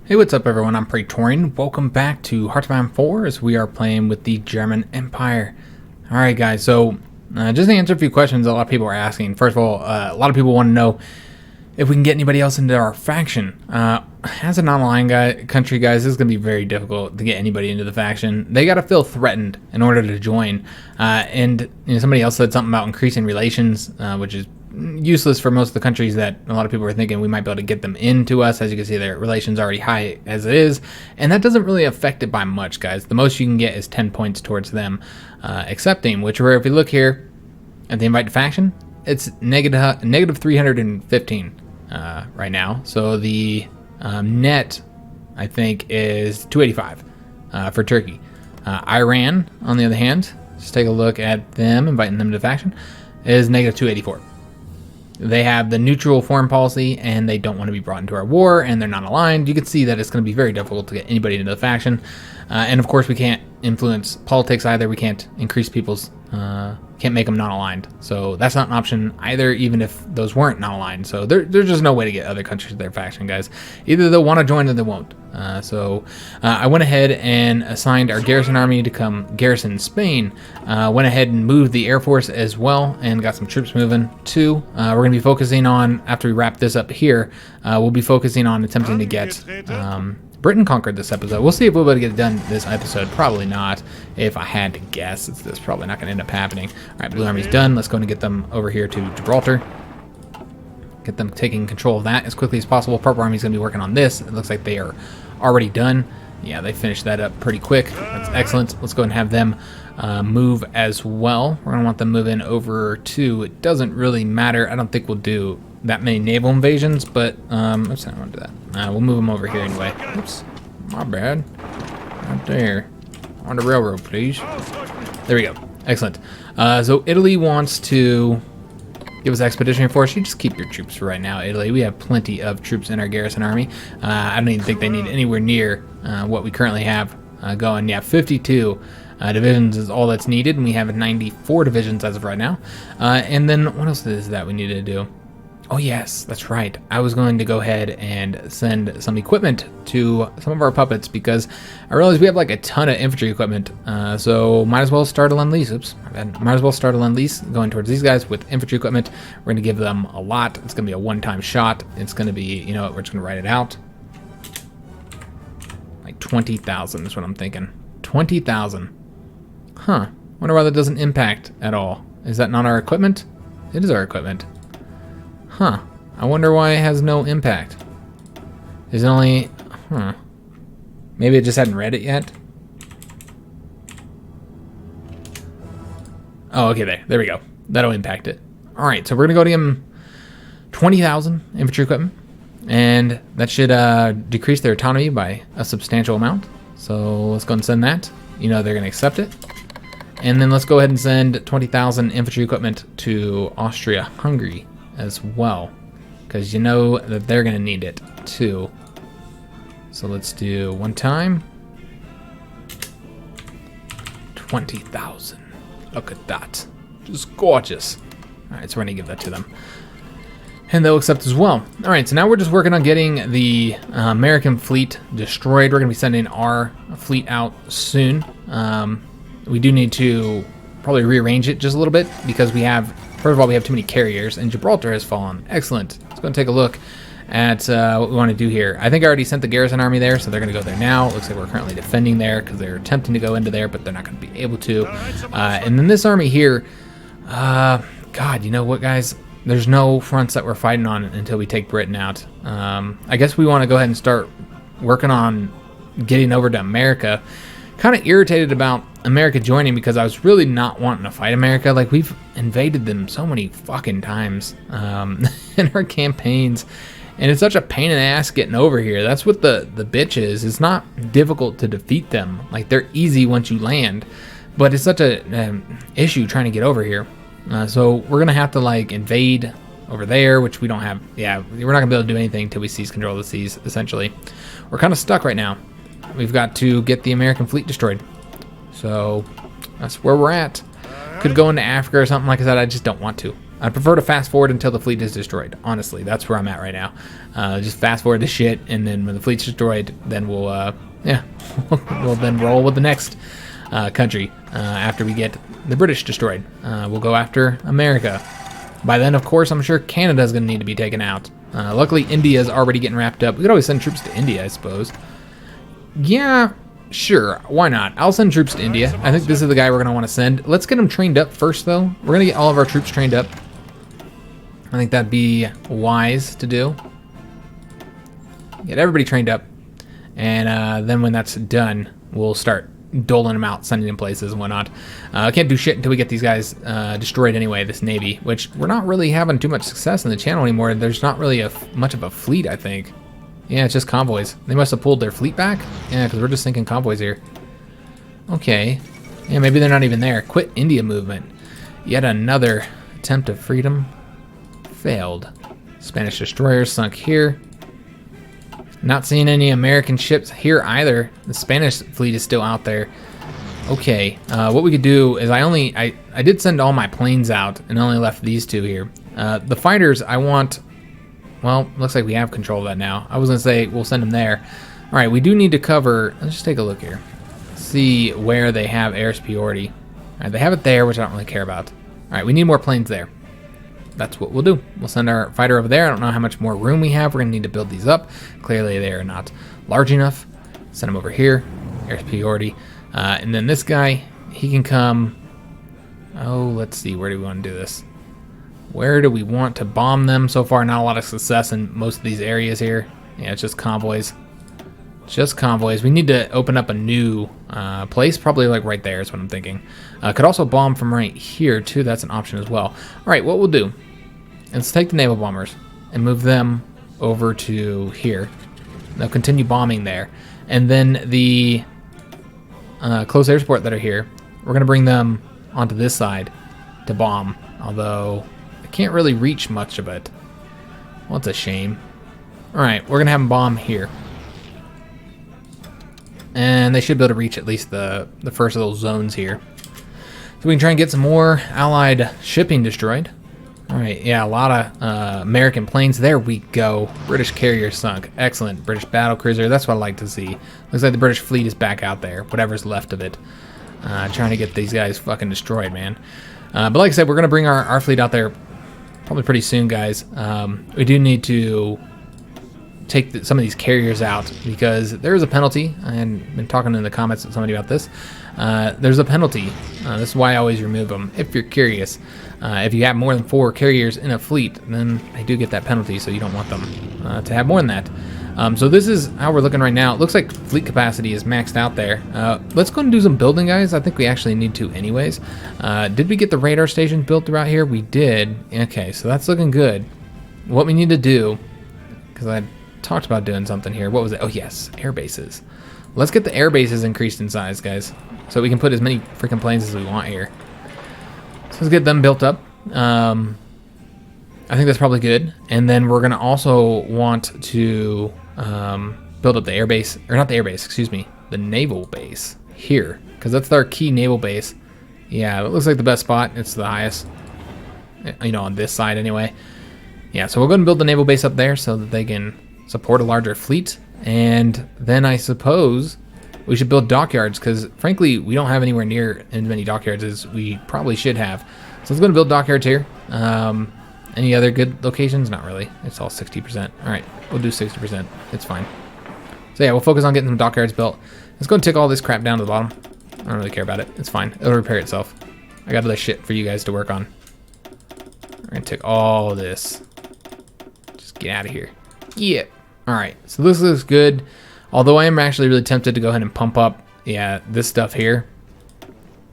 Hey, what's up everyone? I'm Praetorian. Welcome back to HOI4 as we are playing with the German Empire. Alright guys, so just to answer a few questions a lot of people are asking. First of all, a lot of people want to know if we can get anybody else into our faction. As a non-aligned country, guys, this is going to be very difficult to get anybody into the faction. They got to feel threatened in order to join. And somebody else said something about increasing relations, which is useless for most of the countries that a lot of people are thinking we might be able to get them into us. As you can see, their relations already high as it is, and that doesn't really affect it by much, guys. The most you can get is 10 points towards them accepting, which where if you look here at the invite to faction, it's negative 315 right now. So the net, I think, is 285 for Turkey. Iran, on the other hand, just take a look at them, inviting them to faction, is negative 284. They have the neutral foreign policy, and they don't want to be brought into our war, and they're not aligned. You can see that it's going to be very difficult to get anybody into the faction. And of course, we can't influence politics either. We can't increase people's, can't make them non-aligned. So that's not an option either, even if those weren't non-aligned. So there's just no way to get other countries to their faction, guys. Either they'll want to join or they won't. I went ahead and assigned our garrison army to come garrison Spain. Went ahead and moved the Air Force as well and got some troops moving too. We're going to be focusing on, after we wrap this up here, we'll be focusing on attempting to get Britain conquered this episode. We'll see if we'll be able to get it done this episode. Probably not. If I had to guess, it's probably not going to end up happening. All right, Blue Army's done. Let's go and get them over here to Gibraltar. Get them taking control of that as quickly as possible. Purple Army's going to be working on this. It looks like they are already done. Yeah, they finished that up pretty quick. That's excellent. Let's go ahead and have them move as well. We're going to want them moving over to, it doesn't really matter. I don't think we'll do that many naval invasions, but oops, I don't want to do that. We'll move them over here anyway. Oops, my bad. Right there. On the railroad, please. There we go. Excellent. So Italy wants to give us expeditionary force. You just keep your troops for right now, Italy. We have plenty of troops in our garrison army. I don't even think they need anywhere near what we currently have going. Yeah, 52 divisions is all that's needed, and we have 94 divisions as of right now. And then what else is that we need to do? Oh yes, that's right. I was going to go ahead and send some equipment to some of our puppets because I realized we have like a ton of infantry equipment. So might as well start a lend-lease. Oops, my bad. Might as well start a lend-lease going towards these guys with infantry equipment. We're going to give them a lot. It's going to be a one-time shot. It's going to be, you know what, we're just going to write it out. Like 20,000 is what I'm thinking. 20,000. Huh. Wonder why that doesn't impact at all. Is that not our equipment? It is our equipment. Huh. I wonder why it has no impact. Is it only... Huh. Maybe it just hadn't read it yet? Oh, okay, there we go. That'll impact it. Alright, so we're going to go to him 20,000 infantry equipment. And that should decrease their autonomy by a substantial amount. So let's go and send that. You know they're going to accept it. And then let's go ahead and send 20,000 infantry equipment to Austria-Hungary as well, because you know that they're going to need it too. So let's do one time. 20,000. Look at that. Just gorgeous. Alright, so we're going to give that to them. And they'll accept as well. Alright, so now we're just working on getting the American fleet destroyed. We're going to be sending our fleet out soon. We do need to probably rearrange it just a little bit because we have, first of all, we have too many carriers, and Gibraltar has fallen. Excellent. Let's go and take a look at what we want to do here. I think I already sent the garrison army there, so they're going to go there now. It looks like we're currently defending there because they're attempting to go into there, but they're not going to be able to. And then this army here, God, you know what, guys? There's no fronts that we're fighting on until we take Britain out. I guess we want to go ahead and start working on getting over to America. Kind of irritated about America joining because I was really not wanting to fight America. Like, we've invaded them so many fucking times in our campaigns, and it's such a pain in the ass getting over here. That's what the bitch is. It's not difficult to defeat them. Like, they're easy once you land, but it's such a issue trying to get over here. So we're gonna have to like invade over there, which we don't have. Yeah, we're not gonna be able to do anything until we seize control of the seas. Essentially, we're kind of stuck right now. We've got to get the American fleet destroyed. So that's where we're at. Could go into Africa or something. Like I said, I just don't want to. I'd prefer to fast forward until the fleet is destroyed. Honestly, that's where I'm at right now. Just fast forward the shit, and then when the fleet's destroyed, then we'll we'll then roll with the next country after we get the British destroyed. We'll go after America. By then, of course, I'm sure Canada's going to need to be taken out. Luckily, India's already getting wrapped up. We could always send troops to India, I suppose. Yeah, sure. Why not? I'll send troops to India. I think this is the guy we're going to want to send. Let's get him trained up first, though. We're going to get all of our troops trained up. I think that'd be wise to do. Get everybody trained up. And then when that's done, we'll start doling them out, sending them places and whatnot. I can't do shit until we get these guys destroyed anyway, this Navy, which we're not really having too much success in the channel anymore. There's not really much of a fleet, I think. Yeah, it's just convoys. They must have pulled their fleet back? Yeah, because we're just sinking convoys here. Okay. Yeah, maybe they're not even there. Quit India movement. Yet another attempt of freedom. Failed. Spanish destroyers sunk here. Not seeing any American ships here either. The Spanish fleet is still out there. Okay, what we could do is I did send all my planes out and only left these two here. The fighters I want, well, looks like we have control of that now. I was gonna say we'll send them there. All right, we do need to cover, let's just take a look here. See where they have air superiority. All right, they have it there, which I don't really care about. All right, we need more planes there. That's what we'll do. We'll send our fighter over there. I don't know how much more room we have. We're going to need to build these up. Clearly, they are not large enough. Send them over here. Air superiority. And then this guy, he can come. Oh, let's see. Where do we want to do this? Where do we want to bomb them? So far, not a lot of success in most of these areas here. Yeah, it's just convoys. Just convoys. We need to open up a new place, probably like right there is what I'm thinking. Could also bomb from right here too. That's an option as well. All right, what we'll do, let's take the naval bombers and move them over to here. They'll continue bombing there, and then the close air support that are here, we're gonna bring them onto this side to bomb. Although I can't really reach much of it. Well, it's a shame. All right, we're gonna have them bomb here. And they should be able to reach at least the first of those zones here. So we can try and get some more Allied shipping destroyed. All right, yeah, a lot of American planes. There we go. British carrier sunk. Excellent. British battlecruiser. That's what I like to see. Looks like the British fleet is back out there. Whatever's left of it. Trying to get these guys fucking destroyed, man. But like I said, we're going to bring our fleet out there probably pretty soon, guys. We do need to take some of these carriers out because there is a penalty. I've been talking in the comments with somebody about this. There's a penalty. This is why I always remove them. If you're curious, if you have more than 4 carriers in a fleet, then they do get that penalty, so you don't want them to have more than that. So this is how we're looking right now. It looks like fleet capacity is maxed out there. Let's go and do some building, guys. I think we actually need to anyways. Did we get the radar station built throughout here? We did. Okay, so that's looking good. What we need to do, because I talked about doing something here. What was it? Oh yes, air bases. Let's get the air bases increased in size, guys, so we can put as many freaking planes as we want here. So let's get them built up. I think that's probably good. And then we're gonna also want to build up the air base, or not the air base, excuse me, the naval base here, because that's our key naval base. Yeah, it looks like the best spot. It's the highest, you know, on this side anyway. Yeah, so we're going to build the naval base up there so that they can support a larger fleet. And then I suppose we should build dockyards, because frankly we don't have anywhere near as many dockyards as we probably should have. So let's go and build dockyards here. Any other good locations? Not really. It's all 60%. All right, we'll do 60%. It's fine. So yeah, we'll focus on getting some dockyards built. Let's go and take all this crap down to the bottom. I don't really care about it. It's fine. It'll repair itself. I got other shit for you guys to work on. We're gonna take all of this. Just get out of here. Yeah. All right, so this looks good. Although I am actually really tempted to go ahead and pump up, yeah, this stuff here,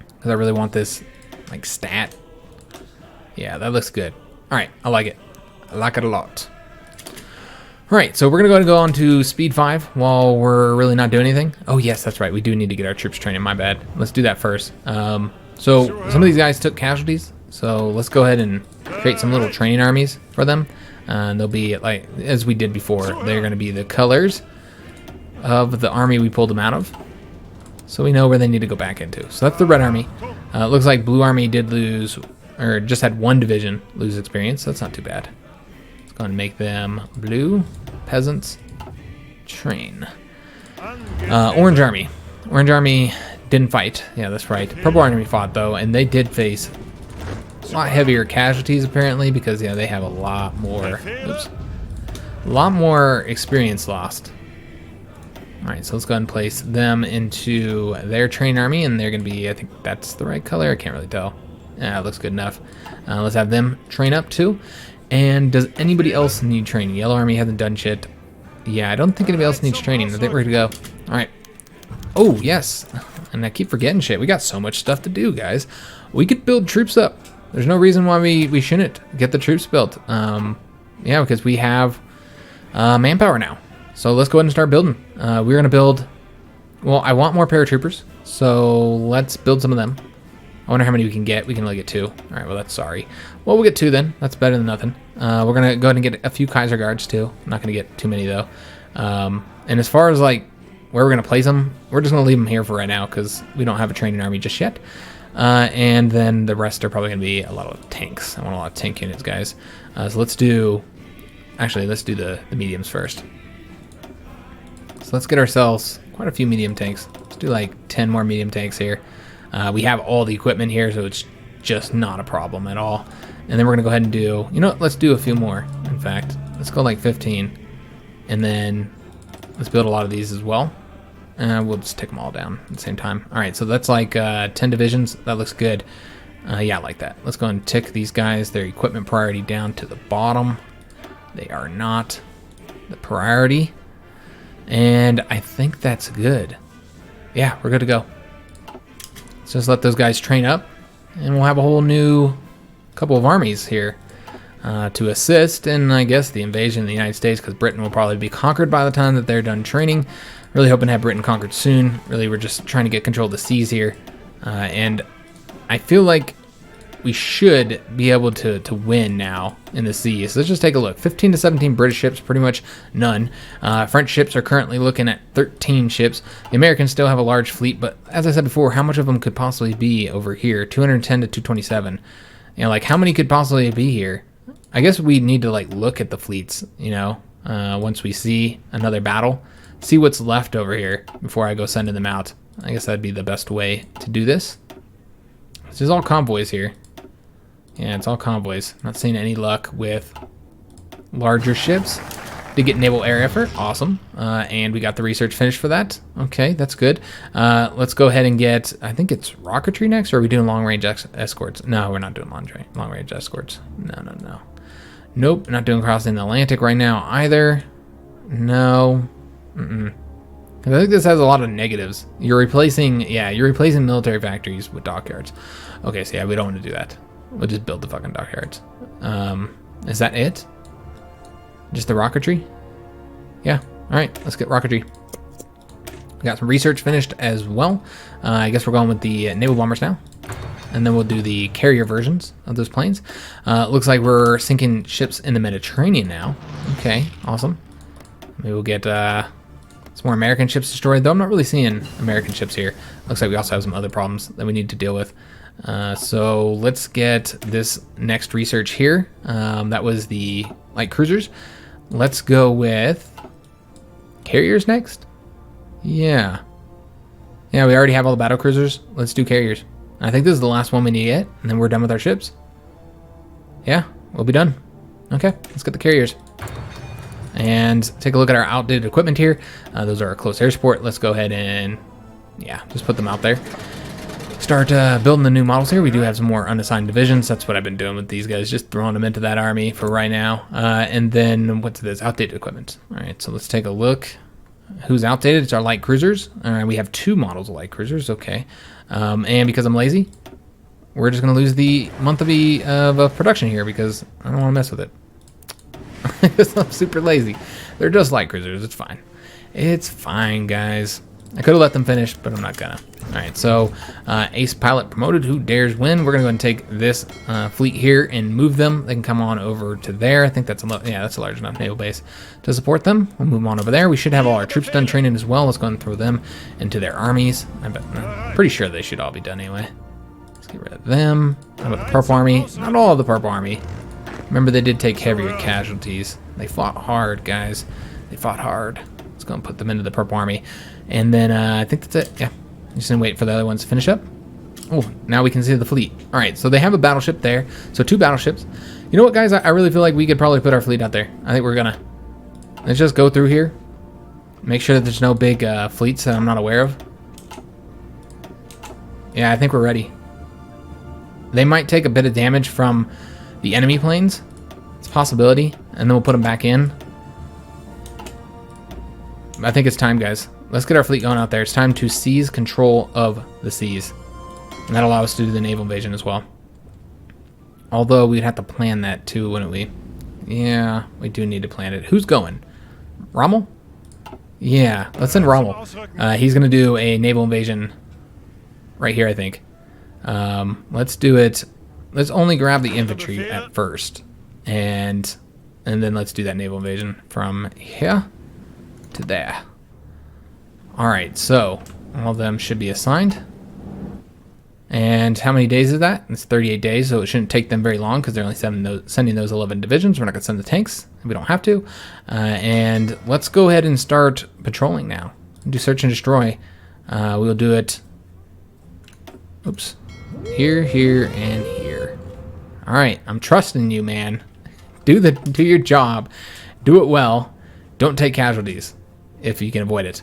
because I really want this, like, stat. Yeah, that looks good. All right, I like it. I like it a lot. All right, so we're gonna go ahead and go on to speed 5 while we're really not doing anything. Oh yes, that's right. We do need to get our troops training. My bad. Let's do that first. So some of these guys took casualties, so let's go ahead and create some little training armies for them. And they'll be, like, as we did before, they're going to be the colors of the army we pulled them out of. So we know where they need to go back into. So that's the red army. It looks like blue army did lose, or just had one division lose experience, so that's not too bad. Let's go and make them blue. Peasants, train. Orange Army. Orange Army didn't fight. Yeah, that's right. Purple Army fought, though, and they did face a lot heavier casualties, apparently, because, yeah, they have a lot more, oops, a lot more experience lost. All right, so let's go ahead and place them into their train army, and they're going to be, I think that's the right color. I can't really tell. Yeah, it looks good enough. Let's have them train up, too. And does anybody else need training? Yellow Army hasn't done shit. Yeah, I don't think anybody else needs training. I think we're good to go. All right. Oh, yes. And I keep forgetting shit. We got so much stuff to do, guys. We could build troops up. There's no reason why we shouldn't get the troops built. Yeah, because we have manpower now. So let's go ahead and start building. We're going to build... Well, I want more paratroopers. So let's build some of them. I wonder how many we can get. We can only get 2. All right, well, that's sorry. Well, we'll get 2 then. That's better than nothing. We're going to go ahead and get a few Kaiser Guards, too. I'm not going to get too many, though. And as far as, like, where we're going to place them, we're just going to leave them here for right now because we don't have a training army just yet. And then the rest are probably going to be a lot of tanks. I want a lot of tank units, guys. So let's do... Actually, let's do the mediums first. So let's get ourselves quite a few medium tanks. Let's do, like, 10 more medium tanks here. We have all the equipment here, so it's just not a problem at all. And then we're going to go ahead and do... You know what? Let's do a few more, in fact. Let's go like 15. And then let's build a lot of these as well. We'll just take them all down at the same time. All right, so that's like 10 divisions. That looks good. Yeah, I like that. Let's go and tick these guys, their equipment priority down to the bottom. They are not the priority. And I think that's good. Yeah, we're good to go. Let's just let those guys train up. And we'll have a whole new couple of armies here to assist in, I guess, the invasion of the United States, because Britain will probably be conquered by the time that they're done training. Really hoping to have Britain conquered soon. Really, we're just trying to get control of the seas here. And I feel like we should be able to win now in the seas. So let's just take a look. 15 to 17 British ships, pretty much none. French ships are currently looking at 13 ships. The Americans still have a large fleet, but as I said before, how much of them could possibly be over here? 210 to 227. You know, like, how many could possibly be here? I guess we need to, like, look at the fleets, you know, once we see another battle. See what's left over here before I go sending them out. I guess that'd be the best way to do this. This is all convoys here. Yeah, it's all convoys. Not seeing any luck with larger ships. Did get naval air effort. Awesome. And we got the research finished for that. Okay, that's good. Let's go ahead and get, I think it's rocketry next, or are we doing long-range escorts? No, we're not doing long-range escorts. No. Nope, not doing crossing the Atlantic right now either. No. I think this has a lot of negatives. You're replacing military factories with dockyards. Okay, so yeah, we don't want to do that. We'll just build the fucking dockyards. Is that it? Just the rocketry? Yeah. All right, let's get rocketry. We got some research finished as well. I guess we're going with the naval bombers now. And then we'll do the carrier versions of those planes. Looks like we're sinking ships in the Mediterranean now. Okay, awesome. Maybe we'll get some more American ships destroyed, though I'm not really seeing American ships here. Looks like we also have some other problems that we need to deal with. So let's get this next research here. That was the light cruisers. Let's go with carriers next. Yeah, we already have all the battle cruisers. Let's do carriers. I think this is the last one we need to get, and then we're done with our ships. Yeah, we'll be done. Okay, let's get the carriers. And take a look at our outdated equipment here. Those are our close air support. Let's go ahead and, yeah, just put them out there. Start building the new models here. We do have some more unassigned divisions. That's what I've been doing with these guys, just throwing them into that army for right now. And then what's this? Outdated equipment. All right, so let's take a look. Who's outdated? It's our light cruisers. All right, we have 2 models of light cruisers. Okay. And because I'm lazy, we're just going to lose the month of production here because I don't want to mess with it. Because I'm super lazy. They're just light cruisers. It's fine. It's fine, guys. I could have let them finish, but I'm not gonna. All right, so ace pilot promoted. Who dares win? We're gonna go and take this fleet here and move them. They can come on over to there. I think that's that's a large enough naval base to support them. We'll move them on over there. We should have all our troops done training as well. Let's go and throw them into their armies. I'm pretty sure they should all be done anyway. Let's Get rid of them. How about the Purple Army? Not all of the Purple Army. Remember, they did take heavier casualties. They fought hard, guys. They fought hard. Let's go and put them into the Purple Army. And then I think that's it. Yeah. Just gonna wait for the other ones to finish up. Oh, now we can see the fleet. All right, so they have a battleship there. So 2 battleships. You know what, guys? I really feel like we could probably put our fleet out there. I think we're gonna. Let's just go through here. Make sure that there's no big fleets that I'm not aware of. Yeah, I think we're ready. They might take a bit of damage from the enemy planes. It's a possibility. And then we'll put them back in. I think it's time, guys. Let's get our fleet going out there. It's time to seize control of the seas. And that'll allow us to do the naval invasion as well. Although we'd have to plan that too, wouldn't we? Yeah, we do need to plan it. Who's going? Rommel? Yeah, let's send Rommel. He's going to do a naval invasion right here, I think. Let's do it. Let's only grab the infantry at first. And then let's do that naval invasion from here to there. Alright, so all of them should be assigned. And how many days is that? It's 38 days, so it shouldn't take them very long because they're only sending those 11 divisions. We're not going to send the tanks. We don't have to. And let's go ahead and start patrolling now. Do search and destroy. We'll do it. Oops. Here, here, and here. All right, I'm trusting you, man. Do your job. Do it well. Don't take casualties if you can avoid it.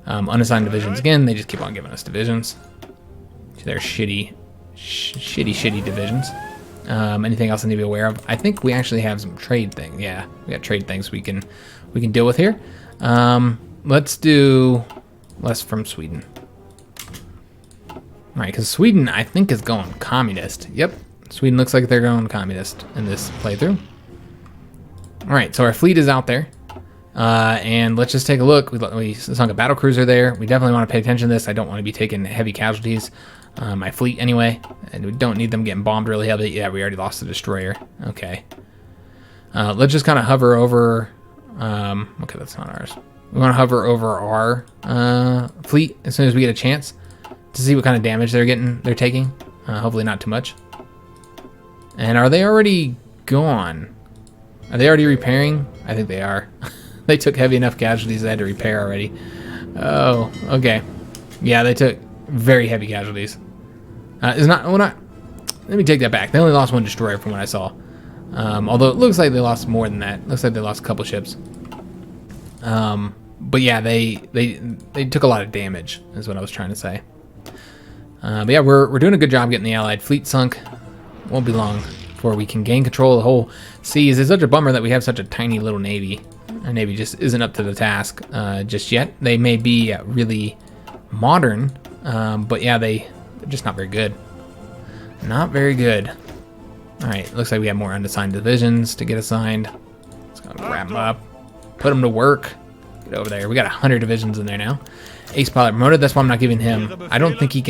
Unassigned divisions again. They just keep on giving us divisions. They're shitty divisions. Anything else I need to be aware of? I think we actually have some trade things. Yeah, we got trade things we can deal with here. Let's do less from Sweden. All right, because Sweden I think is going communist. Yep, Sweden looks like they're going communist in this playthrough. All right, so our fleet is out there. And let's just take a look. We sunk a battle cruiser there. We definitely want to pay attention to this. I don't want to be taking heavy casualties. My fleet anyway. And we don't need them getting bombed really heavily. Yeah, we already lost the destroyer. Okay. Let's just kind of hover over. Okay, that's not ours. We want to hover over our fleet as soon as we get a chance to see what kind of damage they're taking. Hopefully not too much. And are they already gone? Are they already repairing? I think they are. They took heavy enough casualties they had to repair already. Oh, okay. Yeah, they took very heavy casualties. Let me take that back. They only lost 1 destroyer from what I saw. Although it looks like they lost more than that. Looks like they lost a couple ships. But yeah, they took a lot of damage, is what I was trying to say. But yeah, we're doing a good job getting the Allied fleet sunk. Won't be long before we can gain control of the whole seas. It's such a bummer that we have such a tiny little navy. Our navy just isn't up to the task just yet. They may be really modern, but yeah, they're just not very good. Not very good. All right, looks like we have more unassigned divisions to get assigned. Let's go grab them up, put them to work. Get over there. We got 100 divisions in there now. Ace pilot promoted. That's why I'm not giving him. I don't think they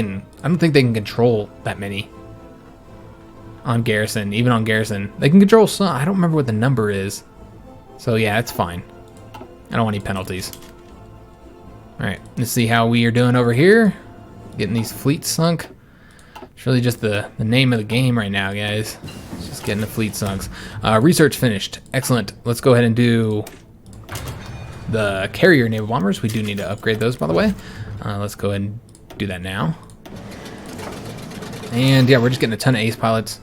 can control that many on garrison. Even on garrison, they can control some. I don't remember what the number is. So yeah, it's fine. I don't want any penalties. All right, let's see how we are doing over here. Getting these fleets sunk. It's really just the name of the game right now, guys. It's just getting the fleet sunk. Research finished. Excellent. Let's go ahead and do the carrier naval bombers. We do need to upgrade those, by the way. Let's go ahead and do that now. And yeah, we're just getting a ton of ace pilots.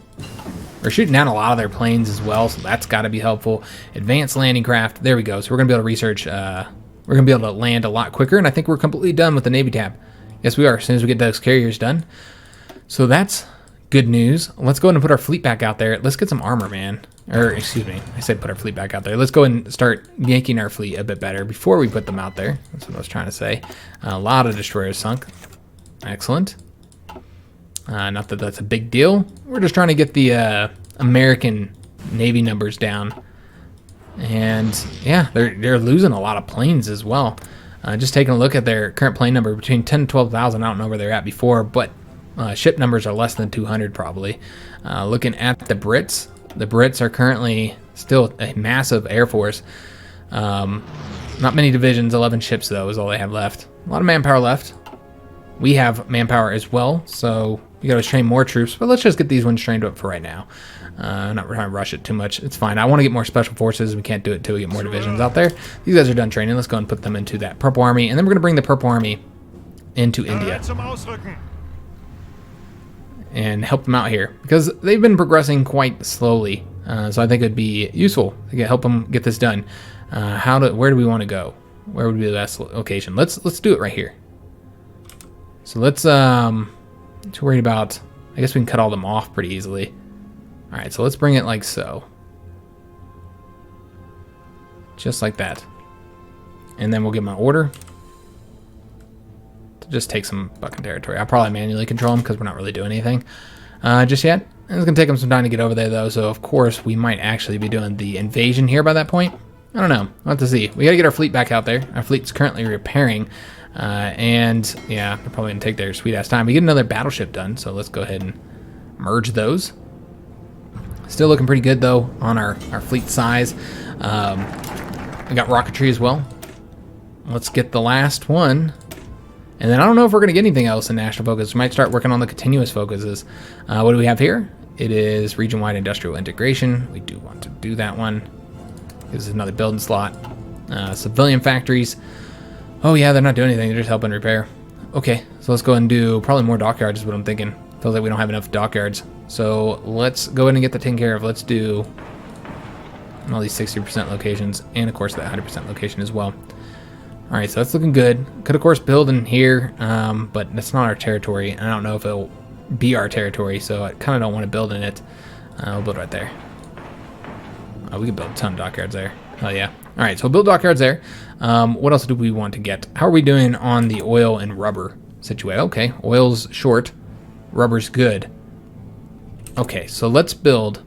We're shooting down a lot of their planes as well, so that's got to be helpful. Advanced landing craft. There we go. So we're going to be able to research. We're going to be able to land a lot quicker, and I think we're completely done with the Navy tab. Yes, we are, as soon as we get those carriers done. So that's good news. Let's go ahead and put our fleet back out there. Let's get some armor, man. Or, excuse me, I said put our fleet back out there. Let's go ahead and start yanking our fleet a bit better before we put them out there. That's what I was trying to say. A lot of destroyers sunk. Excellent. Not that that's a big deal. We're just trying to get the American Navy numbers down. And yeah, they're losing a lot of planes as well. Just taking a look at their current plane number, between 10 and 12,000. I don't know where they're at before, but ship numbers are less than 200 probably. Looking at the Brits are currently still a massive air force. Not many divisions, 11 ships though is all they have left. A lot of manpower left. We have manpower as well, so we gotta train more troops, but let's just get these ones trained up for right now. Not trying to rush it too much. It's fine. I want to get more special forces. We can't do it until we get more divisions out there. These guys are done training. Let's go and put them into that Purple Army, and then we're going to bring the Purple Army into India and help them out here because they've been progressing quite slowly. So I think it'd be useful to help them get this done. Where do we want to go? Where would be the best location? Let's do it right here. So let's too worried about. I guess we can cut all them off pretty easily. All right, so let's bring it like so, just like that, and then we'll give them an order to just take some fucking territory. I'll probably manually control them because we're not really doing anything just yet. And it's gonna take them some time to get over there though, so of course we might actually be doing the invasion here by that point. I don't know. We'll have to see. We gotta get our fleet back out there. Our fleet's currently repairing. And yeah, they're probably gonna take their sweet ass time. We get another battleship done, so let's go ahead and merge those. Still looking pretty good though on our fleet size. We got rocketry as well. Let's get the last one. And then I don't know if we're gonna get anything else in national focus. We might start working on the continuous focuses. What do we have here? It is region-wide industrial integration. We do want to do that one. This is another building slot. Civilian factories. Oh yeah, they're not doing anything. They're just helping repair. Okay, so let's go ahead and do probably more dockyards is what I'm thinking. Feels like we don't have enough dockyards. So let's go ahead and get that taken care of. Let's do all these 60% locations and of course that 100% location as well. All right, so that's looking good. Could of course build in here, but that's not our territory. And I don't know if it'll be our territory, so I kind of don't want to build in it. We'll build right there. We can build a ton of dockyards there. Oh yeah. All right, so we'll build dockyards there. What else do we want to get? How are we doing on the oil and rubber situation? Okay, oil's short, rubber's good. Okay, so let's build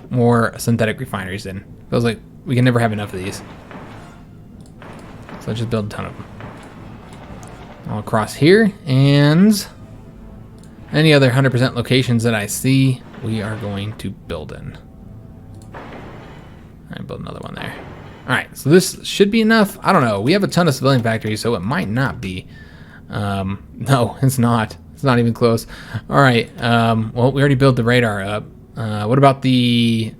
more synthetic refineries then. Feels like we can never have enough of these. So let's just build a ton of them. All across here, and any other 100% locations that I see, we are going to build in. All right, build another one there. All right, so this should be enough. I don't know. We have a ton of civilian factories, so it might not be. No, it's not. It's not even close. All right. Well, we already built the radar up. What about the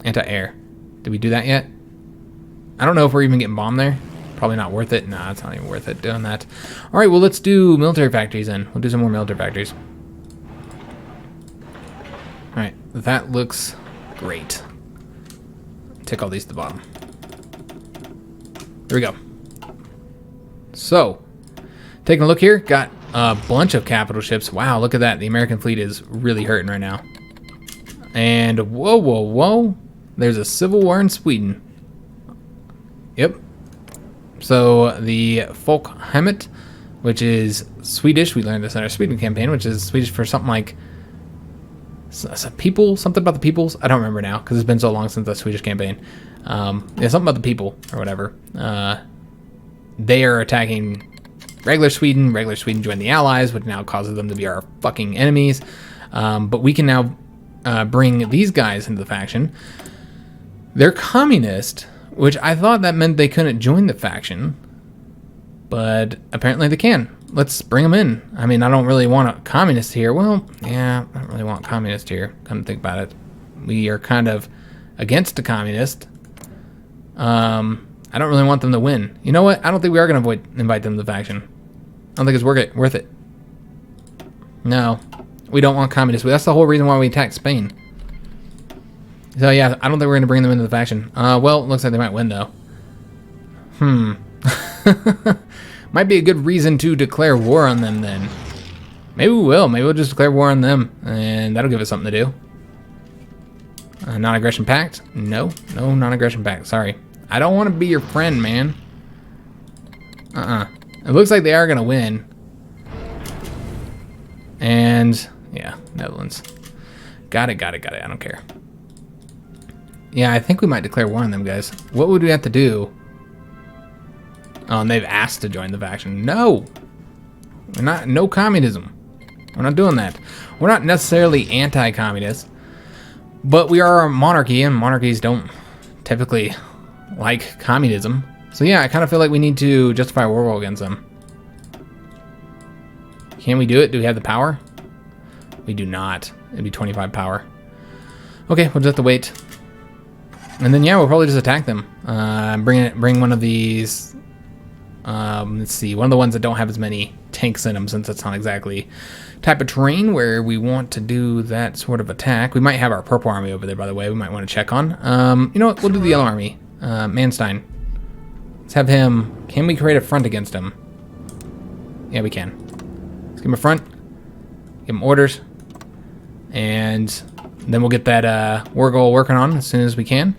anti-air? Did we do that yet? I don't know if we're even getting bombed there. Probably not worth it. Nah, it's not even worth it doing that. All right, well, let's do military factories then. We'll do some more military factories. All right, that looks great. Take all these to the bottom. There we go. So, taking a look here, got a bunch of capital ships. Wow, look at that. The American fleet is really hurting right now. And whoa, whoa, whoa. There's a civil war in Sweden. Yep. So the Folkhemmet, which is Swedish, we learned this in our Sweden campaign, which is Swedish for something like people, something about the peoples. I don't remember now because it's been so long since the Swedish campaign. Yeah, something about the people or whatever. They are attacking regular Sweden. Regular Sweden joined the Allies, which now causes them to be our fucking enemies. But we can now bring these guys into the faction. They're communist, which I thought that meant they couldn't join the faction, but apparently they can. Let's bring them in. I mean, I don't really want a communist here. Well, yeah, I don't really want a communist here. Come to think about it. We are kind of against a communist. I don't really want them to win. You know what? I don't think we are going to invite them to the faction. I don't think it's worth it. No, we don't want communists. That's the whole reason why we attacked Spain. So yeah, I don't think we're going to bring them into the faction. Well, it looks like they might win though. Might be a good reason to declare war on them then. Maybe we will. Maybe we'll just declare war on them, and that'll give us something to do. Non-aggression pact? No, non-aggression pact. Sorry. I don't want to be your friend, man. It looks like they are going to win. And, yeah, Netherlands. Got it. I don't care. Yeah, I think we might declare war on them, guys. What would we have to do? Oh, and they've asked to join the faction. No! We're not, no communism. We're not doing that. We're not necessarily anti-communist, but we are a monarchy, and monarchies don't typically like communism. So yeah, I kind of feel like we need to justify war against them. Can we do it? Do we have the power? We do not. It'd be 25 power. Okay, we'll just have to wait. And then, yeah, we'll probably just attack them. Bring one of these... let's see, one of the ones that don't have as many tanks in them, since that's not exactly type of terrain where we want to do that sort of attack. We might have our purple army over there, by the way, we might want to check on. You know what, we'll do the yellow army. Manstein. Let's have him... Can we create a front against him? Yeah, we can. Let's give him a front. Give him orders. And then we'll get that war goal working on as soon as we can.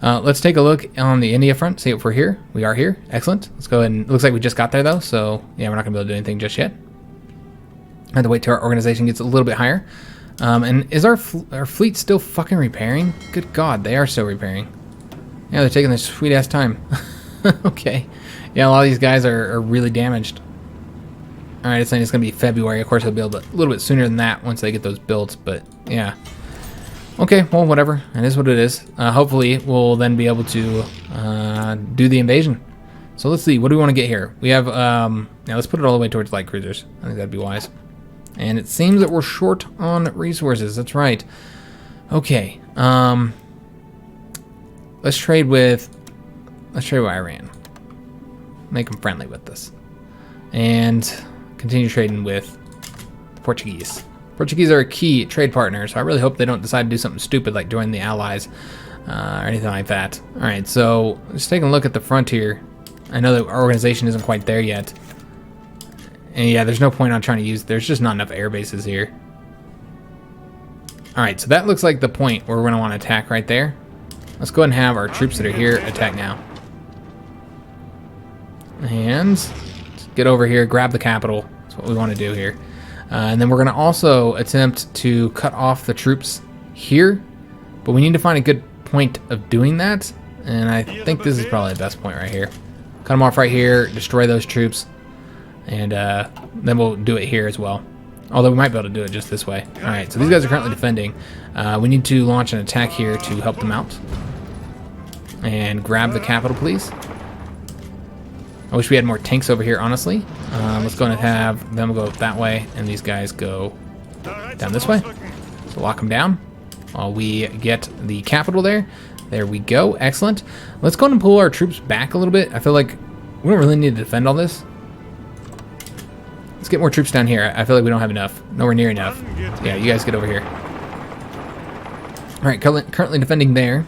Let's take a look on the India front, see if we're here. We are here. Excellent. Let's go ahead and... Looks like we just got there, though, so yeah, we're not going to be able to do anything just yet. I have to wait till our organization gets a little bit higher. And is our fleet still fucking repairing? Good God, they are still repairing. Yeah, they're taking their sweet-ass time. Okay. Yeah, a lot of these guys are really damaged. Alright, it's saying it's going to be February. Of course, they'll be able to a little bit sooner than that once they get those built, but yeah. Okay, well, whatever. It is what it is. Hopefully, we'll then be able to do the invasion. So let's see. What do we want to get here? We have, yeah, let's put it all the way towards light cruisers. I think that'd be wise. And it seems that we're short on resources. That's right. Okay. Let's trade with Iran. Make them friendly with us. And continue trading with the Portuguese. Portuguese are a key trade partner, so I really hope they don't decide to do something stupid like join the Allies or anything like that. Alright, so just taking a look at the frontier. I know that our organization isn't quite there yet. And yeah, there's no point on trying to use... There's just not enough air bases here. Alright, so that looks like the point where we're going to want to attack right there. Let's go ahead and have our troops that are here attack now. And get over here, grab the capital. That's what we want to do here. And then we're going to also attempt to cut off the troops here. But we need to find a good point of doing that. And I think this is probably the best point right here. Cut them off right here, destroy those troops. And then we'll do it here as well. Although we might be able to do it just this way. Alright, so these guys are currently defending. We need to launch an attack here to help them out. And grab the capital, please. I wish we had more tanks over here, honestly. Let's go and have them go that way, and these guys go down this way. So lock them down while we get the capital there. There we go. Excellent. Let's go ahead and pull our troops back a little bit. I feel like we don't really need to defend all this. Let's get more troops down here. I feel like we don't have enough. Nowhere near enough. Yeah, you guys get over here. Alright, currently defending there.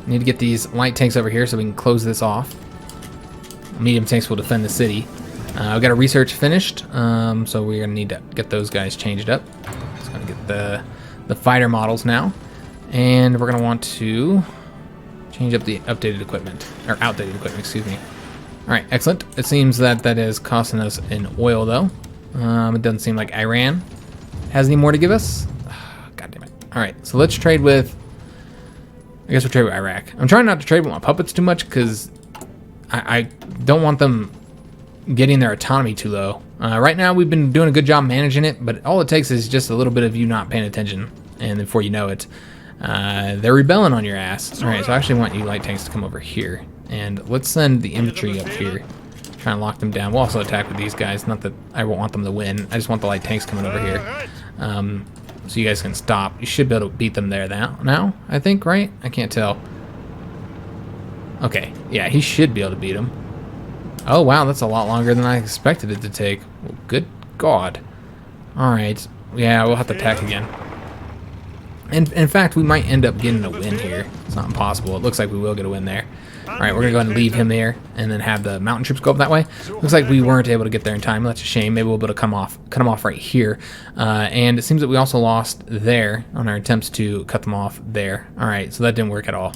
Need to get these light tanks over here so we can close this off. Medium tanks will defend the city. I've got a research finished, so we're going to need to get those guys changed up. Just going to get the fighter models now. And we're going to want to change up the updated equipment, or outdated equipment, excuse me. Alright, excellent. It seems that that is costing us in oil, though. It doesn't seem like Iran has any more to give us. God damn it. Alright, so let's trade with... I guess we'll trade with Iraq. I'm trying not to trade with my puppets too much, because I don't want them getting their autonomy too low. Right now, we've been doing a good job managing it, but all it takes is just a little bit of you not paying attention. And before you know it, they're rebelling on your ass. Alright, so I actually want you light tanks to come over here. And let's send the infantry up here. Try and lock them down. We'll also attack with these guys. Not that I won't want them to win. I just want the light tanks coming over here. So you guys can stop. You should be able to beat them there now, I think, right? I can't tell. Okay, yeah, he should be able to beat him. Oh, wow, that's a lot longer than I expected it to take. Well, good God. Alright, yeah, we'll have to attack again. And in fact, we might end up getting a win here. It's not impossible. It looks like we will get a win there. Alright, we're going to go ahead and leave him there and then have the mountain troops go up that way. Looks like we weren't able to get there in time. That's a shame. Maybe we'll be able to cut them off right here. And it seems that we also lost there on our attempts to cut them off there. Alright, so that didn't work at all.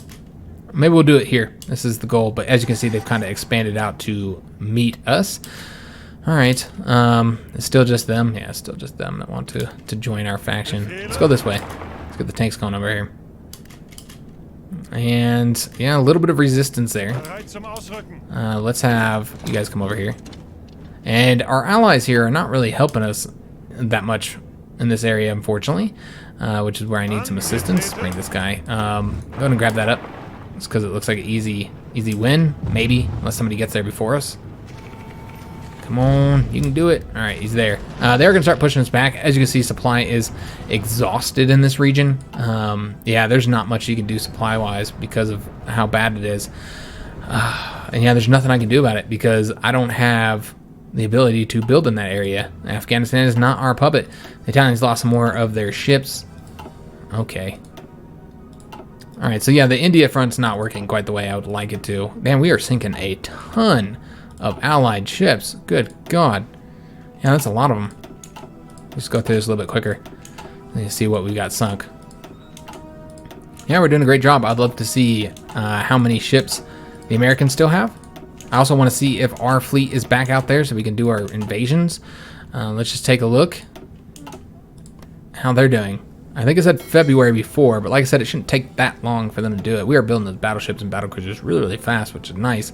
Maybe we'll do it here. This is the goal. But as you can see, they've kind of expanded out to meet us. Alright, it's still just them. Yeah, it's still just them that want to join our faction. Let's go this way. Let's get the tanks going over here. And yeah, a little bit of resistance there. Let's have you guys come over here. And our allies here are not really helping us that much in this area, unfortunately, which is where I need some assistance. Bring this guy. Go ahead and grab that up. It's because it looks like an easy win, maybe, unless somebody gets there before us. Come on, you can do it. All right, he's there. They're going to start pushing us back. As you can see, supply is exhausted in this region. Yeah, there's not much you can do supply-wise because of how bad it is. And yeah, there's nothing I can do about it because I don't have the ability to build in that area. Afghanistan is not our puppet. The Italians lost some more of their ships. Okay. All right, so yeah, the India front's not working quite the way I would like it to. Man, we are sinking a ton of allied ships. Good God. Yeah, that's a lot of them. Let's go through this a little bit quicker. Let's see what we got sunk. Yeah, we're doing a great job. I'd love to see how many ships the Americans still have. I also want to see if our fleet is back out there so we can do our invasions. Let's just take a look how they're doing. I think I said February before, but like I said, it shouldn't take that long for them to do it. We are building the battleships and battlecruisers really, really fast, which is nice.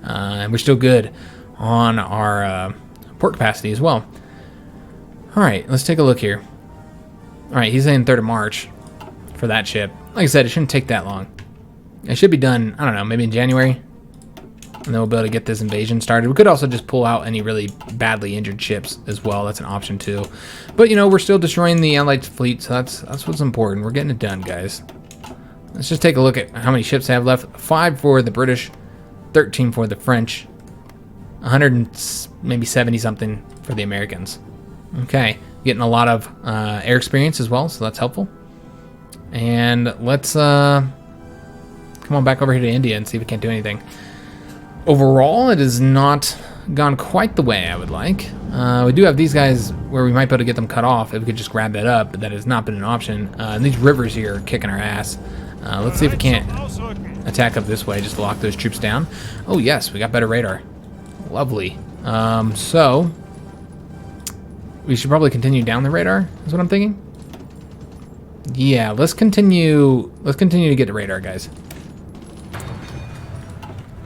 And we're still good on our port capacity as well. All right, let's take a look here. All right, he's saying 3rd of March for that ship. Like I said, it shouldn't take that long. It should be done, I don't know, maybe in January. And then we'll be able to get this invasion started. We could also just pull out any really badly injured ships as well. That's an option too. But, you know, we're still destroying the Allied fleet, so that's what's important. We're getting it done, guys. Let's just take a look at how many ships I have left. 5 for the British, 13 for the French, 100 and maybe 70-something for the Americans. Okay, getting a lot of air experience as well, so that's helpful. And let's come on back over here to India and see if we can't do anything. Overall, it has not gone quite the way I would like. We do have these guys where we might be able to get them cut off if we could just grab that up, but that has not been an option. And these rivers here are kicking our ass. Let's see if we can't attack up this way just to lock those troops down. Oh yes, we got better radar. Lovely. So we should probably continue down the radar, is what I'm thinking. Yeah, let's continue to get the radar, guys.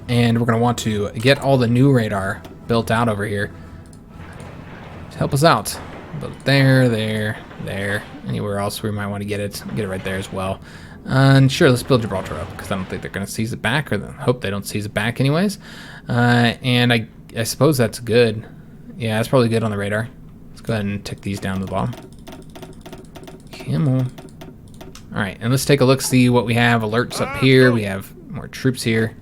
And we're going to want to get all the new radar built out over here to help us out. But there. Anywhere else we might want to get it right there as well. And sure, let's build Gibraltar up because I don't think they're going to seize it back, or hope they don't seize it back anyways. And I suppose that's good. Yeah, that's probably good on the radar. Let's go ahead and tick these down to the bottom. Come on. All right, and let's take a look, see what we have. Alerts up here. We have more troops here.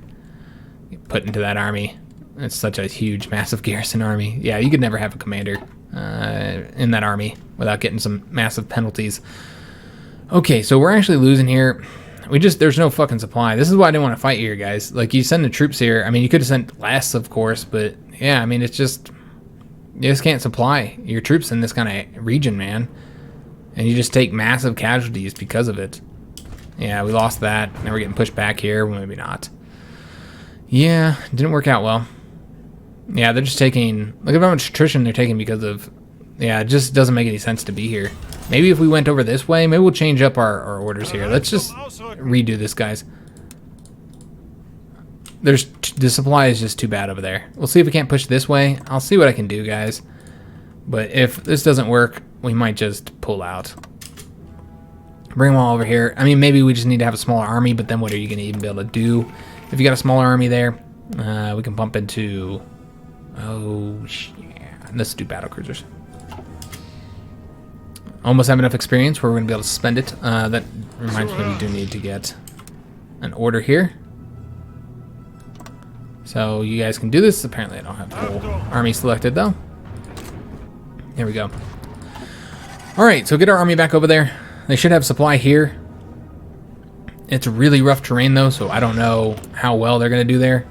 Put into that army. It's such a huge, massive garrison army. Yeah, you could never have a commander in that army without getting some massive penalties. Okay, so we're actually losing here. There's no fucking supply. This is why I didn't want to fight here, guys. Like, you send the troops here. I mean, you could have sent less, of course, but yeah, I mean, it's just, you just can't supply your troops in this kind of region, man. And you just take massive casualties because of it. Yeah, we lost that. Now we're getting pushed back here. Well, maybe not. Yeah, didn't work out well. Yeah, they're just taking... Look at how much attrition they're taking because of... Yeah, it just doesn't make any sense to be here. Maybe if we went over this way, maybe we'll change up our orders here. Let's just redo this, guys. The supply is just too bad over there. We'll see if we can't push this way. I'll see what I can do, guys. But if this doesn't work, we might just pull out. Bring them all over here. I mean, maybe we just need to have a smaller army, but then what are you going to even be able to do? If you got a smaller army there, we can bump into... Oh, yeah. Let's do battlecruisers. Almost have enough experience where we're going to be able to spend it. That reminds me we do need to get an order here. So you guys can do this. Apparently I don't have the whole army selected, though. There we go. All right, so get our army back over there. They should have supply here. It's really rough terrain, though, so I don't know how well they're going to do there.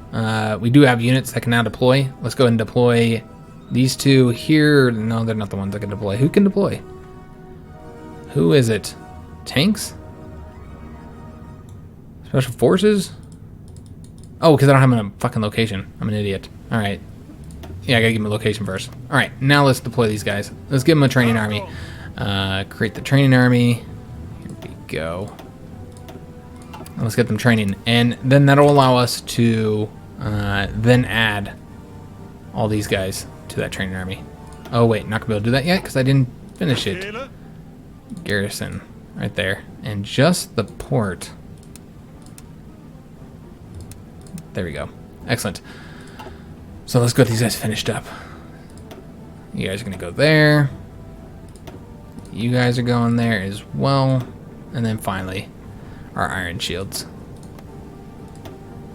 We do have units that can now deploy. Let's go ahead and deploy these two here. No, they're not the ones that can deploy. Who can deploy? Who is it? Tanks? Special forces? Oh, because I don't have a fucking location. I'm an idiot. All right. Yeah, I got to give them a location first. All right, now let's deploy these guys. Let's give them a training army. Create the training army. Here we go. Let's get them training, and then that'll allow us to then add all these guys to that training army. Oh wait, not gonna be able to do that yet because I didn't finish it. Garrison, right there, and just the port. There we go. Excellent. So let's get these guys finished up. You guys are going to go there. You guys are going there as well. And then finally, our iron shields.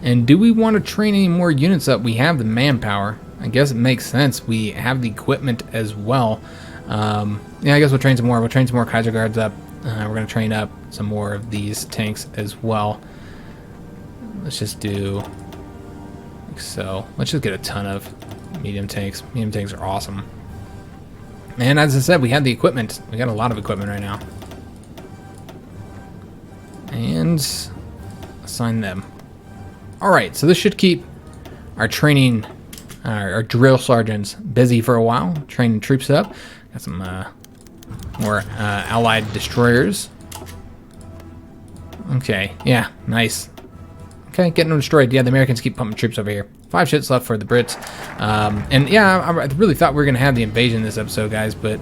And do we want to train any more units up? We have the manpower. I guess it makes sense. We have the equipment as well. Yeah, I guess we'll train some more. We'll train some more Kaiser Guards up. We're going to train up some more of these tanks as well. Let's just do like so. Let's just get a ton of medium tanks. Medium tanks are awesome. And as I said, we have the equipment. We got a lot of equipment right now. And assign them. Alright, so this should keep our training, our drill sergeants busy for a while. Training troops up. Got some more allied destroyers. Okay, yeah, nice. Okay, getting them destroyed. Yeah, the Americans keep pumping troops over here. 5 ships left for the Brits. And yeah, I really thought we were going to have the invasion this episode, guys, but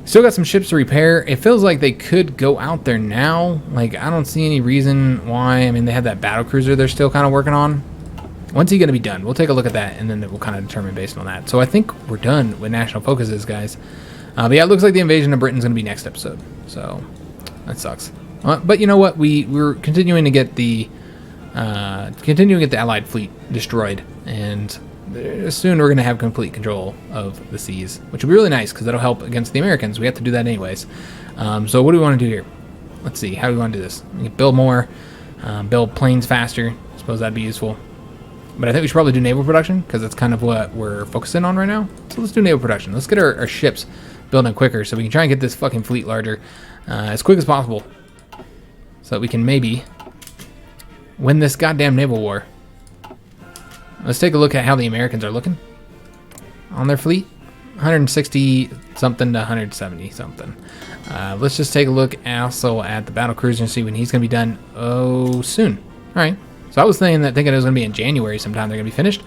still got some ships to repair. It feels like they could go out there now. Like, I don't see any reason why. I mean, they have that battle cruiser they're still kind of working on. When's he going to be done? We'll take a look at that, and then we'll kind of determine based on that. So I think we're done with national focuses, guys. But yeah, it looks like the invasion of Britain's going to be next episode. So that sucks. But you know what? We're continuing to get the Allied fleet destroyed, and soon we're going to have complete control of the seas, which will be really nice because that'll help against the Americans. We have to do that anyways. So what do we want to do here? Let's see. How do we want to do this? We can build more, build planes faster. I suppose that'd be useful. But I think we should probably do naval production because that's kind of what we're focusing on right now. So let's do naval production. Let's get our ships building quicker so we can try and get this fucking fleet larger as quick as possible so that we can maybe win this goddamn naval war. Let's take a look at how the Americans are looking on their fleet. 160 something to 170 something. Let's just take a look also at the battle cruiser and see when he's going to be done. Oh, soon. All right. So I was thinking it was going to be in January sometime they're going to be finished.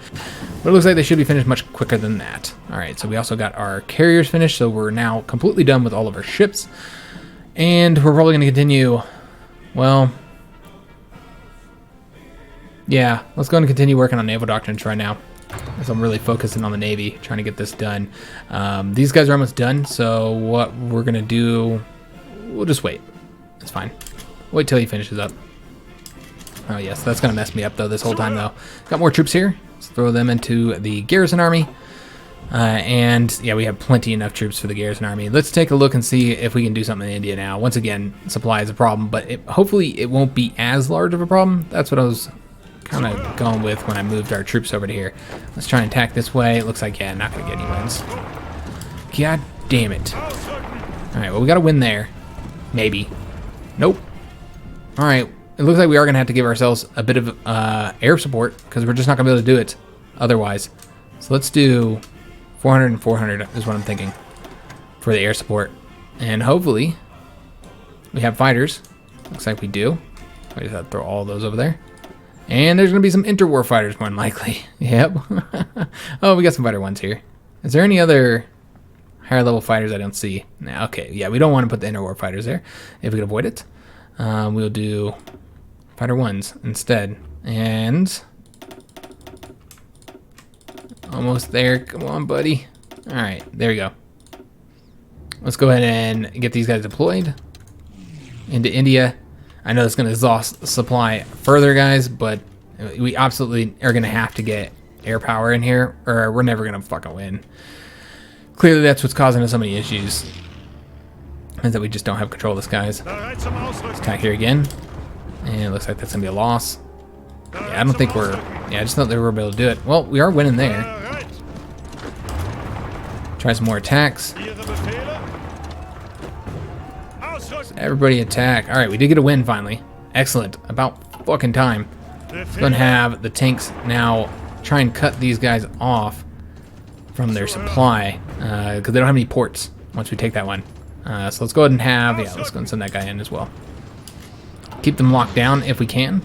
But it looks like they should be finished much quicker than that. All right. So we also got our carriers finished. So we're now completely done with all of our ships. And we're probably going to continue, well, yeah, let's go and continue working on naval doctrines right now. So I'm really focusing on the Navy, trying to get this done. These guys are almost done, so what we're going to do, we'll just wait. It's fine. Wait till he finishes up. Oh, yes, that's going to mess me up, though, this whole time, though. Got more troops here. Let's throw them into the garrison army. And, yeah, we have plenty enough troops for the garrison army. Let's take a look and see if we can do something in India now. Once again, supply is a problem, but hopefully it won't be as large of a problem. That's what I was kind of going with when I moved our troops over to here. Let's try and attack this way. It looks like, yeah, not going to get any wins. God damn it. Alright, well, we got to win there. Maybe. Nope. Alright, it looks like we are going to have to give ourselves a bit of air support because we're just not going to be able to do it otherwise. So let's do 400 and 400 is what I'm thinking for the air support. And hopefully we have fighters. Looks like we do. I just have to throw all those over there. And there's going to be some interwar fighters, more than likely. Yep. Oh, we got some fighter ones here. Is there any other higher level fighters I don't see? Nah, okay, yeah, we don't want to put the interwar fighters there if we can avoid it. We'll do fighter ones instead. And almost there. Come on, buddy. All right, there we go. Let's go ahead and get these guys deployed into India. I know it's going to exhaust supply further, guys, but we absolutely are going to have to get air power in here, or we're never going to fucking win. Clearly, that's what's causing us so many issues, is that we just don't have control of this, guys. Let's attack here again, and it looks like that's going to be a loss. Yeah, I don't think we're... Yeah, I just thought they were able to do it. Well, we are winning there. Try some more attacks. Everybody attack. Alright, we did get a win finally. Excellent. About fucking time. Let's go and have the tanks now try and cut these guys off from their supply. Because they don't have any ports once we take that one. So let's go ahead and have... Yeah, let's go and send that guy in as well. Keep them locked down if we can.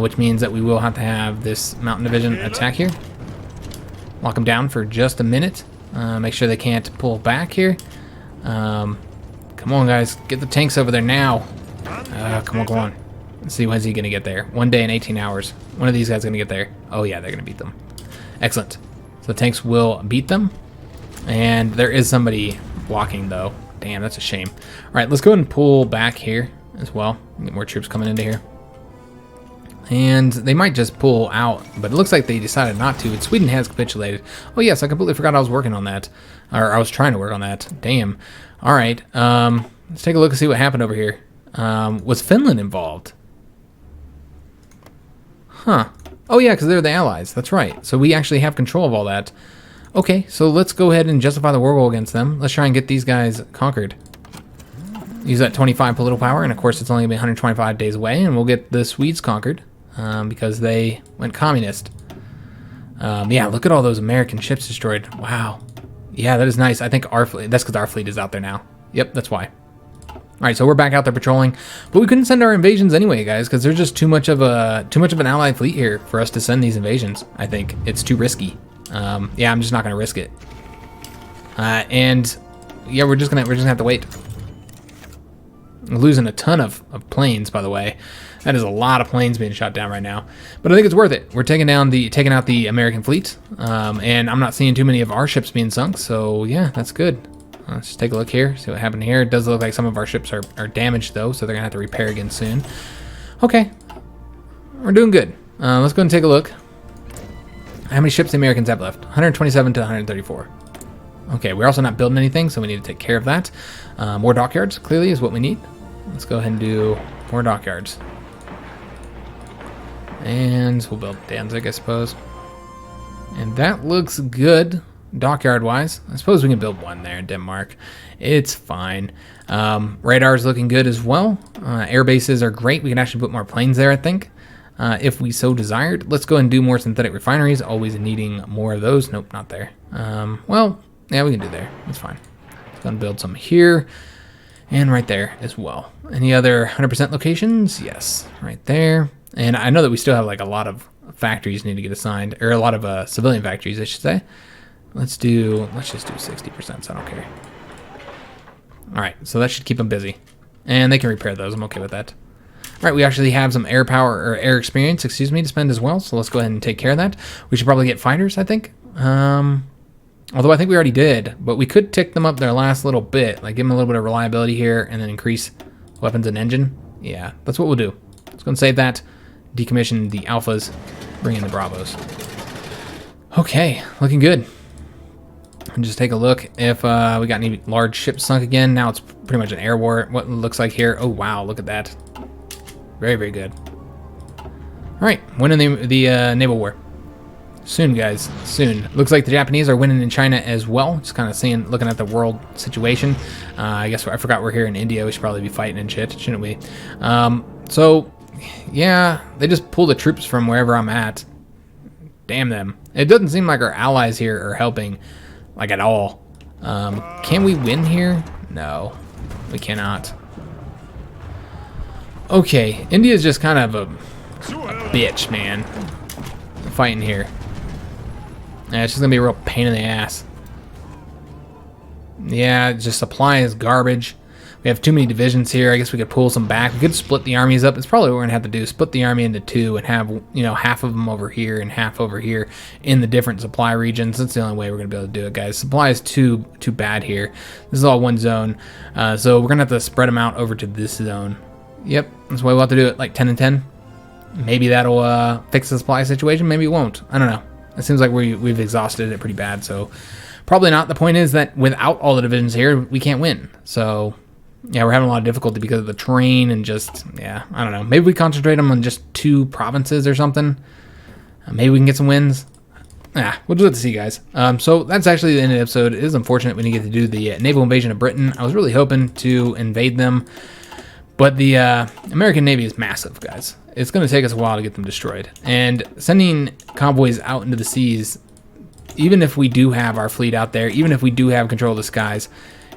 Which means that we will have to have this mountain division attack here. Lock them down for just a minute. Make sure they can't pull back here. Come on, guys. Get the tanks over there now. Come on, come on. Let's see, when's he going to get there? 1 day and 18 hours. One of these guys going to get there. Oh, yeah, they're going to beat them. Excellent. So the tanks will beat them. And there is somebody blocking, though. Damn, that's a shame. All right, let's go ahead and pull back here as well. Get more troops coming into here. And they might just pull out, but it looks like they decided not to. And Sweden has capitulated. Oh, yes, I completely forgot I was working on that. Or I was trying to work on that. Damn. All right, let's take a look and see what happened over here. Was Finland involved? Huh. Oh, yeah, because they're the allies. That's right. So we actually have control of all that. Okay, so let's go ahead and justify the war goal against them. Let's try and get these guys conquered. Use that 25 political power, and of course it's only going to be 125 days away, and we'll get the Swedes conquered because they went communist. Yeah, look at all those American ships destroyed. Wow. Yeah, that is nice. I think our fleet, that's because our fleet is out there now. Yep, that's why. All right, so we're back out there patrolling, but we couldn't send our invasions anyway, guys, because there's just too much of an allied fleet here for us to send these invasions. I think it's too risky. Yeah, I'm just not gonna risk it. And yeah, we're just gonna have to wait. We're losing a ton of planes, by the way. That is a lot of planes being shot down right now, but I think it's worth it. We're taking out the American fleet, and I'm not seeing too many of our ships being sunk. So yeah, that's good. Let's just take a look here, see what happened here. It does look like some of our ships are damaged though, so they're gonna have to repair again soon. Okay, we're doing good. Let's go and take a look. How many ships the Americans have left? 127 to 134. Okay, we're also not building anything, so we need to take care of that. More dockyards, clearly, is what we need. Let's go ahead and do more dockyards. And we'll build Danzig, I suppose. And that looks good, dockyard-wise. I suppose we can build one there in Denmark. It's fine. Radar's looking good as well. Air bases are great. We can actually put more planes there, I think. If we so desired. Let's go and do more synthetic refineries, always needing more of those. Nope, not there. Well, yeah, we can do there. That's fine. Let's go and build some here and right there as well. Any other 100% locations? Yes, right there. And I know that we still have like a lot of factories need to get assigned, or a lot of civilian factories, I should say. Let's just do 60%, so I don't care. All right, so that should keep them busy. And they can repair those. I'm okay with that. All right, we actually have some air power, or air experience, excuse me, to spend as well. So let's go ahead and take care of that. We should probably get fighters, I think. Although I think we already did, but we could tick them up their last little bit, like give them a little bit of reliability here and then increase weapons and engine. Yeah, that's what we'll do. Let's go and save that, decommission the alphas, bring in the bravos. Okay, looking good. And just take a look if we got any large ships sunk again. Now it's pretty much an air war, what it looks like here. Oh, wow, look at that. Very, very good. All right, winning the naval war. Soon, guys, soon. Looks like the Japanese are winning in China as well. Just kind of looking at the world situation. I guess I forgot we're here in India. We should probably be fighting and shit, shouldn't we? So, yeah, they just pull the troops from wherever I'm at. Damn them. It doesn't seem like our allies here are helping, like, at all. Can we win here? No, we cannot. Okay, India's just kind of a bitch, man. Fighting here. Yeah, it's just gonna be a real pain in the ass. Yeah, just supply is garbage. We have too many divisions here. I guess we could pull some back. We could split the armies up. It's probably what we're gonna have to do. Split the army into two and have, you know, half of them over here and half over here in the different supply regions. That's the only way we're gonna be able to do it, guys. Supply is too bad here. This is all one zone. So we're gonna have to spread them out over to this zone. Yep, that's why we'll have to do it like 10 and 10. Maybe that'll fix the supply situation. Maybe it won't. I don't know. It seems like we've exhausted it pretty bad. So probably not. The point is that without all the divisions here, we can't win. So yeah, we're having a lot of difficulty because of the terrain and just, yeah, I don't know. Maybe we concentrate them on just 2 provinces or something. Maybe we can get some wins. Yeah, we'll just have to see, guys. So that's actually the end of the episode. It is unfortunate we didn't get to do the naval invasion of Britain. I was really hoping to invade them. But the American Navy is massive, guys. It's going to take us a while to get them destroyed. And sending convoys out into the seas, even if we do have our fleet out there, even if we do have control of the skies,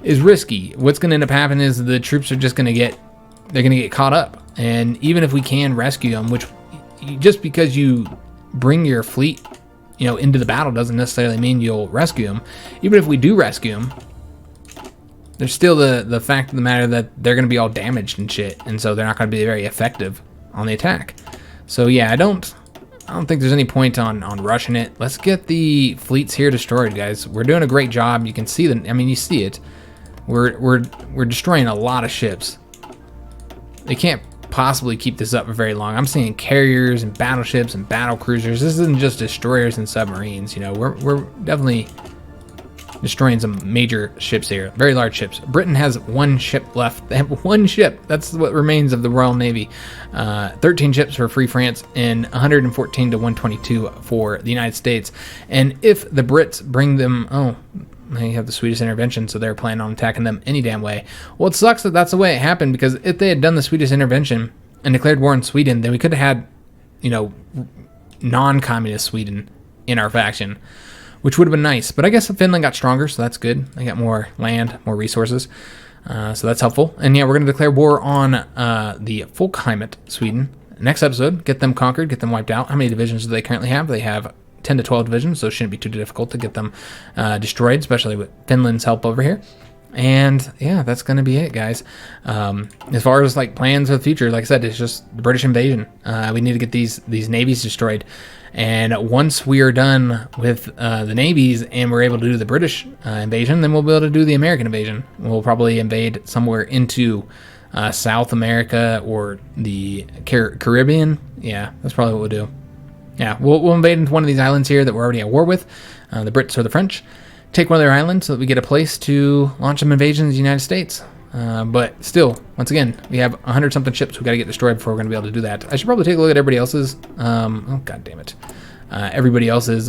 is risky. What's going to end up happening is the troops are just going to get caught up. And even if we can rescue them, which just because you bring your fleet, you know, into the battle doesn't necessarily mean you'll rescue them. Even if we do rescue them, there's still the fact of the matter that they're going to be all damaged and shit, and so they're not going to be very effective on the attack. So yeah, I don't I don't think there's any point on rushing it. Let's get the fleets here destroyed, guys. We're doing a great job. You can see them. I mean, you see it. We're destroying a lot of ships. They can't possibly keep this up for very long. I'm seeing carriers and battleships and battle cruisers. This isn't just destroyers and submarines. You know, we're definitely destroying some major ships here, very large ships. Britain has one ship left. They have one ship. That's what remains of the Royal Navy. 13 ships for Free France and 114 to 122 for the United States. And if the Brits bring them, they have the Swedish intervention, so they're planning on attacking them any damn way. Well, it sucks that that's the way it happened, because if they had done the Swedish intervention and declared war on Sweden, then we could have had, you know, non-communist Sweden in our faction, which would have been nice. But I guess Finland got stronger, so that's good. They got more land, more resources, so that's helpful. And yeah, we're going to declare war on the Folkheimet, Sweden. Next episode, get them conquered, get them wiped out. How many divisions do they currently have? They have 10 to 12 divisions, so it shouldn't be too difficult to get them destroyed, especially with Finland's help over here. And yeah, that's going to be it, guys. As far as like plans for the future, like I said, it's just the British invasion. We need to get these navies destroyed. And once we are done with the navies and we're able to do the British invasion, then we'll be able to do the American invasion. We'll probably invade somewhere into South America or the Caribbean. Yeah, that's probably what we'll do. Yeah, we'll invade into one of these islands here that we're already at war with, the Brits or the French. Take one of their islands so that we get a place to launch some invasions in the United States. But still, once again, we have 100-something ships we got to get destroyed before we're going to be able to do that. I should probably take a look at everybody else's, oh god damn it, everybody else's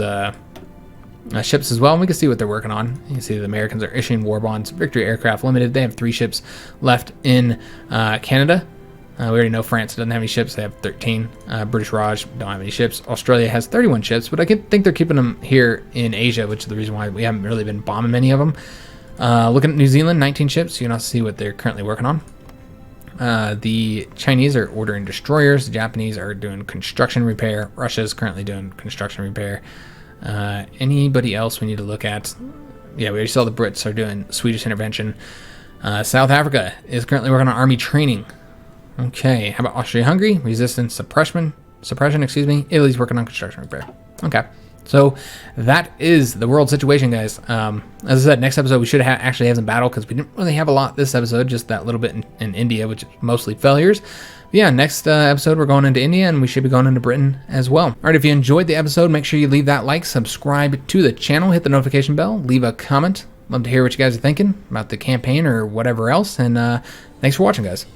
ships as well, and we can see what they're working on. You can see the Americans are issuing war bonds. Victory Aircraft Limited, they have 3 ships left in Canada. We already know France doesn't have any ships. They have 13. British Raj don't have any ships. Australia has 31 ships, but I think they're keeping them here in Asia, which is the reason why we haven't really been bombing many of them. Looking at New Zealand, 19 ships. You can also see what they're currently working on. The Chinese are ordering destroyers. The Japanese are doing construction repair. Russia's currently doing construction repair. Anybody else we need to look at? Yeah, we already saw the Brits are doing Swedish intervention. South Africa is currently working on army training. Okay, how about Austria-Hungary? Resistance suppression, Italy's working on construction repair. Okay, so that is the world situation, guys. As I said, next episode we should actually have some battle, because we didn't really have a lot this episode, just that little bit in India, which is mostly failures. But yeah, next episode we're going into India, and we should be going into Britain as well. All right, if you enjoyed the episode, make sure you leave that like, subscribe to the channel, hit the notification bell, leave a comment. Love to hear what you guys are thinking about the campaign or whatever else, and thanks for watching, guys.